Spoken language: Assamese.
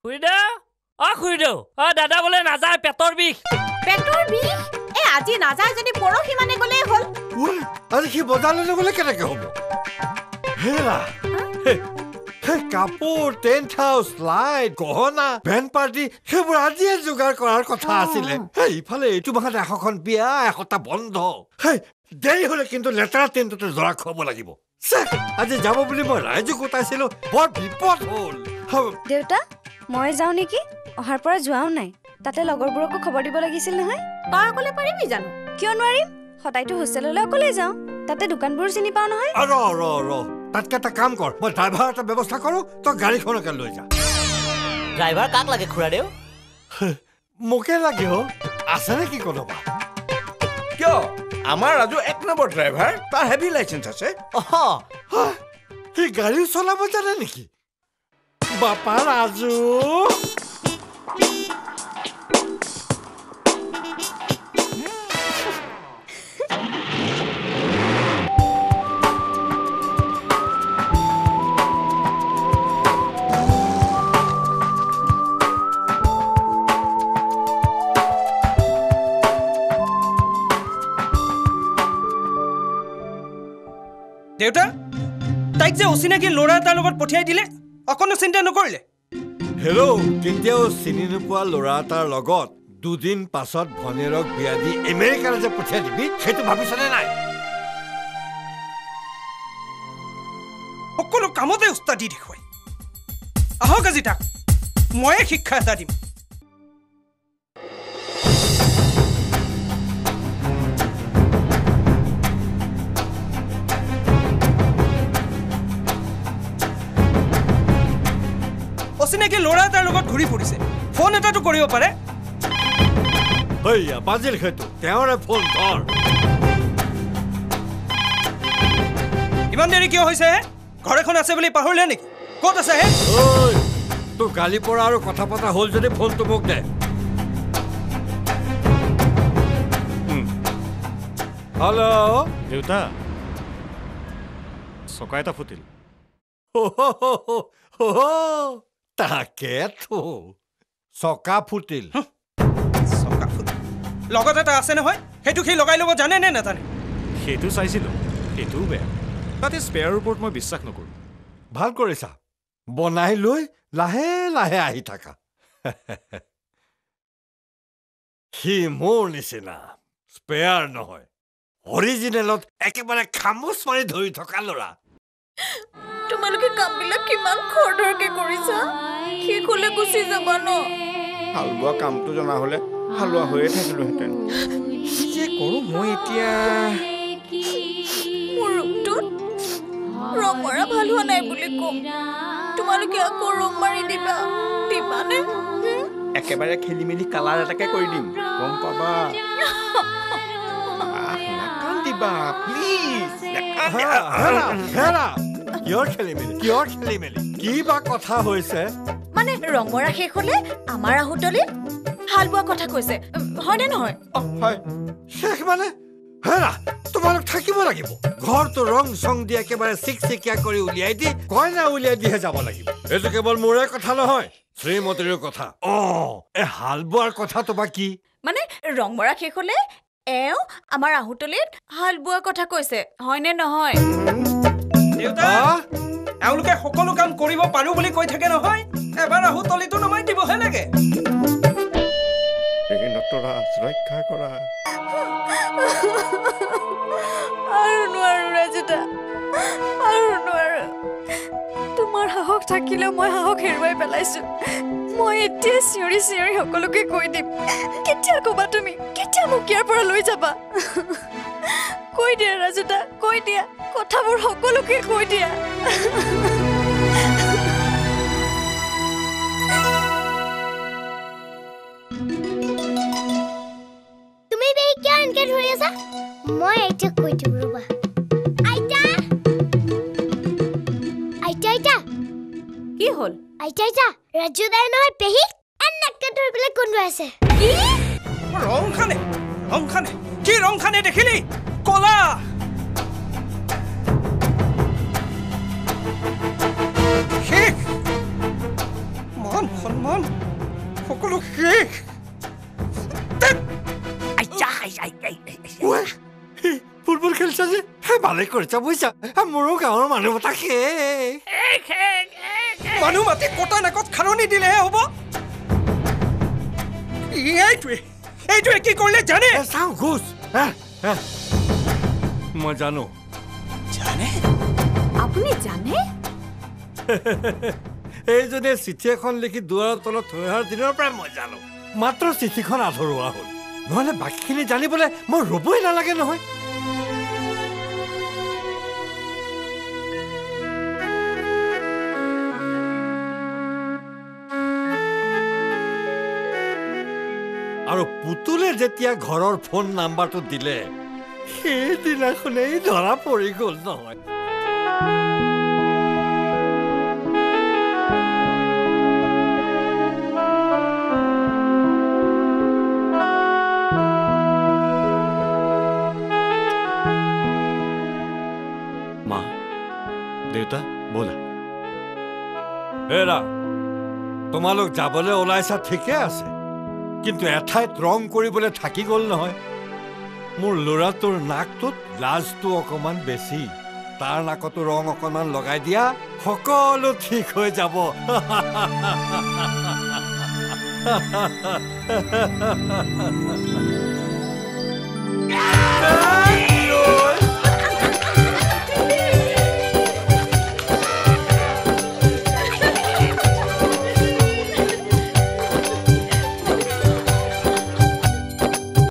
খুইদা খুইদো দাদা বোলে নাযায় পেটৰ বিষ আজি নাযায় যদি পৰহি মানে গ'লেই হ'ল আজি সি বজাৰলৈ নগ'লে কেনেকে হ'ব হেৰা কাপোৰ টেণ্ট হাউচ লাইট গহনা বেণ্ড পাৰ্টি সেইবোৰ আজিয়ে যোগাৰ কৰাৰ কথা আছিলে ইফালে এইটো মাহত 100খন বিয়া 100টা বন্ধ দেৰি হ'লে কিন্তু লেতেৰা টেণ্টতে জৰা খুৱাব লাগিব আজি যাব বুলি মই ৰাইজক গোটাইছিলো বৰ বিপদ হ'ল দেউতা মই যাওঁ নেকি অহাৰ পৰা যোৱাও নাই তাতে লগৰবোৰকো খবৰ দিব লাগিছিল নহয় তই অকলে পাৰিবি জানো কিয় নোৱাৰিম সদায়তো হোষ্টেললৈ অকলে যাওঁ তাতে দোকানবোৰ চিনি পাওঁ নহয় তাতকে এটা কাম কৰ মই ড্ৰাইভাৰ এটা ব্যৱস্থা কৰোঁ তই গাড়ীখনকে লৈ যা ড্ৰাইভাৰ কাক লাগে খুৰাদেউ মোকে লাগে আছে নে কি কোনোবা কিয় আমাৰ ৰাজু 1 নম্বৰ ড্ৰাইভাৰ তাৰ হেভি লাইচেন্স আছে সি গাড়ী চলাব জানে নেকি বাপা ৰাজু দেউতা তাইক যে অচিনাকি ল'ৰা এটাৰ লগত পঠিয়াই দিলে অকণো চিন্তা নকৰিলে হেল্ল' কেতিয়াও চিনি নোপোৱা ল'ৰা এটাৰ লগত 2 দিন পাছত ভনীয়েৰক বিয়া দি আমেৰিকালৈ যে পঠিয়াই দিবি সেইটো ভাবিছনে নাই সকলো কামতে উস্তাদি দেখুৱাই আহক আজি তাক ময়ে শিক্ষা এটা দিম অচিনাকি ল'ৰা এটাৰ লগত ঘূৰি ফুৰিছে ফোন এটাটো কৰিব পাৰে বাজিল সেইটো তেওঁৰে ফোন ধৰ ইমান দেৰি কিয় হৈছে ঘৰ এখন আছে বুলি পাহৰিলে নেকি ক'ত আছে তোৰ গালি পৰা আৰু কথা পতা হ'ল যদি ফোনটো মোক দে হেল্ল' দেউতা চকা এটা ফুটিল তাকেতো চকা ফুটিল লগত এটা আছে নহয় সেইটো সি লগাই ল'ব জানে নে নাজানে সেইটো চাইছিলোঁ সেইটোও বেয়া তাতে স্পেয়াৰৰ ওপৰত মই বিশ্বাস নকৰোঁ ভাল কৰিছা বনাই লৈ লাহে লাহে আহি থাকা সি মোৰ নিচিনা স্পেয়াৰ নহয় অৰিজিনেলত একেবাৰে খামোচ মাৰি ধৰি থকা ল'ৰা তোমালোকে কামবিলাক কিমান খৰধৰকে কৰিছা শেষলৈ গুচি যাবা ন হালোৱা কামটো জনা হ'লে হালোৱা হৈয়ে থাকিলোহেঁতেন কি যে কৰোঁ মই এতিয়া মোৰ ৰুমটোত ৰং মৰা ভাল হোৱা নাই বুলি কম তোমালোকে আকৌ ৰং মাৰি দিবানে একেবাৰে খেলি মেলি কালাৰ এটাকে কৰি দিম গম পাবা নাকান্দিবা প্লিজ কিয় খেলি মেলি কি বা কথা হৈছে মানে ৰং মৰা শেষ হ'লে আমাৰ আহুতলিত হাল বোৱা কথা কৈছে হয়নে নহয় হয় শেষ মানে হেৰা তোমালোক থাকিব লাগিব ঘৰটো ৰং চং দি একেবাৰে চিকচিকীয়া কৰি উলিয়াই দি কইনা উলিয়াই দিহে যাব লাগিব এইটো কেৱল মোৰে কথা নহয় শ্ৰীমতীৰ কথা এই হাল বোৱাৰ কথাটো বা কি মানে ৰং মৰা শেষ হ'লে এওঁ আমাৰ আহুতলিত হাল বোৱা কথা কৈছে হয়নে নহয় দেউতা এওঁলোকে সকলো কাম কৰিব পাৰো বুলি কৈ থাকে নহয় এবাৰ আহুতলিটো নমাই দিবহে লাগে ৰক্ষা কৰা আৰু নোৱাৰো ৰাজুদা আৰু নোৱাৰো তোমাৰ সাহস থাকিলেও মই সাহস হেৰুৱাই পেলাইছো মই এতিয়া চিঞৰি সকলোকে কৈ দিম কেতিয়া ক'বা তুমি কেতিয়া মোক ইয়াৰ পৰা লৈ যাবা কৈ দিয়া ৰাজুদা কৈ দিয়া কথাবোৰ সকলোকে কৈ দিয়া তুমি বে কিয় এনেকে ধৰি আছা মই আইতাক কৈ দিম ৰবা আইতা কি হ'ল আইতা ৰাজু দাই নহয় পেহি এনেকে ধৰি পেলাই কোনটো আছে কি ৰং খানে কি ৰং খানে দেখিলি কলা শেষ মন মান সন্মান সকলো শেষ ফুটবল খেলছা যে ভালে কৰিছা বুজিছা মোৰো গাঁৱৰ মানুহ মতা শেষ মানুহ মাতি কটা নাকত খাৰণি দিলেহে হ'ব এইটোৱে কি কৰিলে জানে চাওঁ ঘোষ মই জানো জানে আপুনি জানে এইজনে চিঠি এখন লিখি দুৱাৰৰ তলত থৈ অহাৰ দিনৰ পৰাই মই জানো মাত্ৰ চিঠিখন আধৰুৱা হ'ল নহ'লে বাকীখিনি জানিবলৈ মই ৰ'বই নালাগে নহয় আৰু পুতুলে যেতিয়া ঘৰৰ ফোন নাম্বাৰটো দিলে সেইদিনাখনেই ধৰা পৰি গ'ল নহয় মা দেউতা ব'লা এৰা তোমালোক যাবলৈ ওলাইছা ঠিকে আছে কিন্তু এঠাইত ৰং কৰিবলৈ থাকি গ'ল নহয় মোৰ ল'ৰাটোৰ নাকটোত লাজটো অকণমান বেছি তাৰ নাকতো ৰং অকণমান লগাই দিয়া সকলো ঠিক হৈ যাব